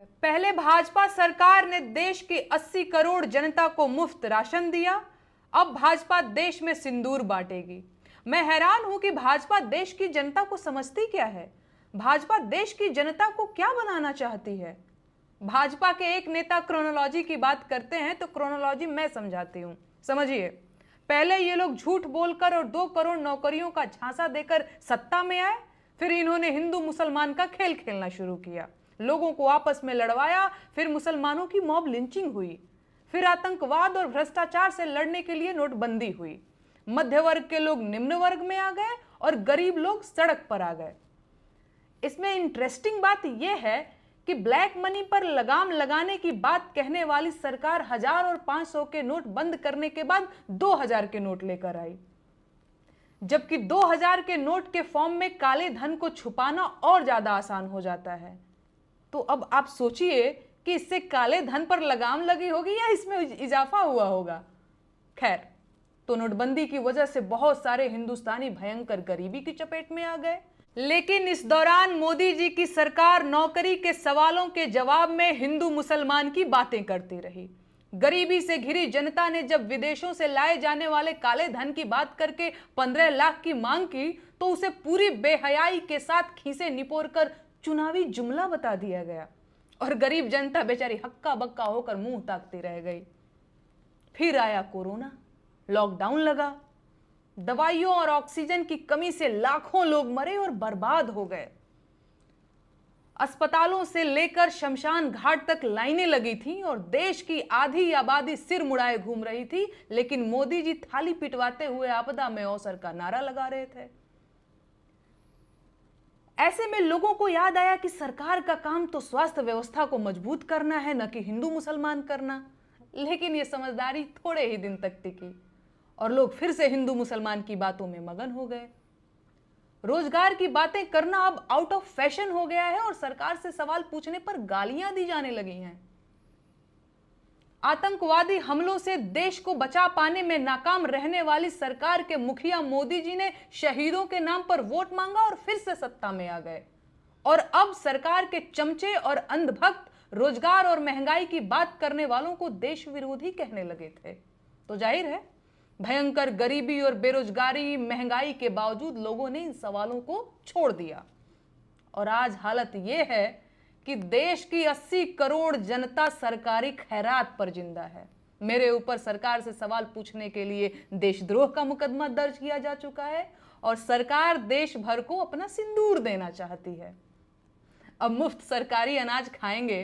पहले भाजपा सरकार ने देश की 80 करोड़ जनता को मुफ्त राशन दिया। अब भाजपा देश में सिंदूर बांटेगी। मैं हैरान हूं कि भाजपा देश की जनता को समझती क्या है। भाजपा देश की जनता को क्या बनाना चाहती है। भाजपा के एक नेता क्रोनोलॉजी की बात करते हैं तो क्रोनोलॉजी मैं समझाती हूं। समझिए, पहले ये लोग झूठ बोलकर और 2 करोड़ नौकरियों का झांसा देकर सत्ता में आए। फिर इन्होंने हिंदू मुसलमान का खेल खेलना शुरू किया, लोगों को आपस में लड़वाया। फिर मुसलमानों की मॉब लिंचिंग हुई। फिर आतंकवाद और भ्रष्टाचार से लड़ने के लिए नोटबंदी हुई। मध्य वर्ग के लोग निम्न वर्ग में आ गए और गरीब लोग सड़क पर आ गए। इसमें इंटरेस्टिंग बात यह है कि ब्लैक मनी पर लगाम लगाने की बात कहने वाली सरकार 1000 और 500 के नोट बंद करने के बाद 2000 के नोट लेकर आई, जबकि 2000 के नोट के फॉर्म में काले धन को छुपाना और ज्यादा आसान हो जाता है। तो अब आप सोचिए कि इससे काले धन पर लगाम लगी होगी या इसमें इजाफा हुआ होगा। खैर, तो नोटबंदी की वजह से बहुत सारे हिंदुस्तानी भयंकर गरीबी की चपेट में आ गए। लेकिन इस दौरान मोदी जी की सरकार नौकरी के सवालों के जवाब में हिंदू मुसलमान की बातें करती रही। गरीबी से घिरी जनता ने जब विदेशों से लाए जाने वाले काले धन की बात करके 15 लाख की मांग की तो उसे पूरी बेहयाई के साथ खीसे निपोरकर चुनावी जुमला बता दिया गया और गरीब जनता बेचारी हक्का बक्का होकर मुंह ताकती रह गई। फिर आया कोरोना, लॉकडाउन लगा। दवाइयों और ऑक्सीजन की कमी से लाखों लोग मरे और बर्बाद हो गए। अस्पतालों से लेकर शमशान घाट तक लाइनें लगी थीं और देश की आधी आबादी सिर मुड़ाए घूम रही थी। लेकिन मोदी जी थाली पिटवाते हुए आपदा में अवसर का नारा लगा रहे थे। ऐसे में लोगों को याद आया कि सरकार का काम तो स्वास्थ्य व्यवस्था को मजबूत करना है, न कि हिंदू मुसलमान करना। लेकिन यह समझदारी थोड़े ही दिन तक टिकी और लोग फिर से हिंदू मुसलमान की बातों में मगन हो गए। रोजगार की बातें करना अब आउट ऑफ फैशन हो गया है और सरकार से सवाल पूछने पर गालियां दी जाने लगी हैं। आतंकवादी हमलों से देश को बचा पाने में नाकाम रहने वाली सरकार के मुखिया मोदी जी ने शहीदों के नाम पर वोट मांगा और फिर से सत्ता में आ गए। और अब सरकार के चमचे और अंधभक्त रोजगार और महंगाई की बात करने वालों को देश विरोधी कहने लगे थे। तो जाहिर है, भयंकर गरीबी और बेरोजगारी महंगाई के बावजूद लोगों ने इन सवालों को छोड़ दिया। और आज हालत यह है कि देश की 80 करोड़ जनता सरकारी खैरात पर जिंदा है। मेरे ऊपर सरकार से सवाल पूछने के लिए देशद्रोह का मुकदमा दर्ज किया जा चुका है और सरकार देश भर को अपना सिंदूर देना चाहती है। अब मुफ्त सरकारी अनाज खाएंगे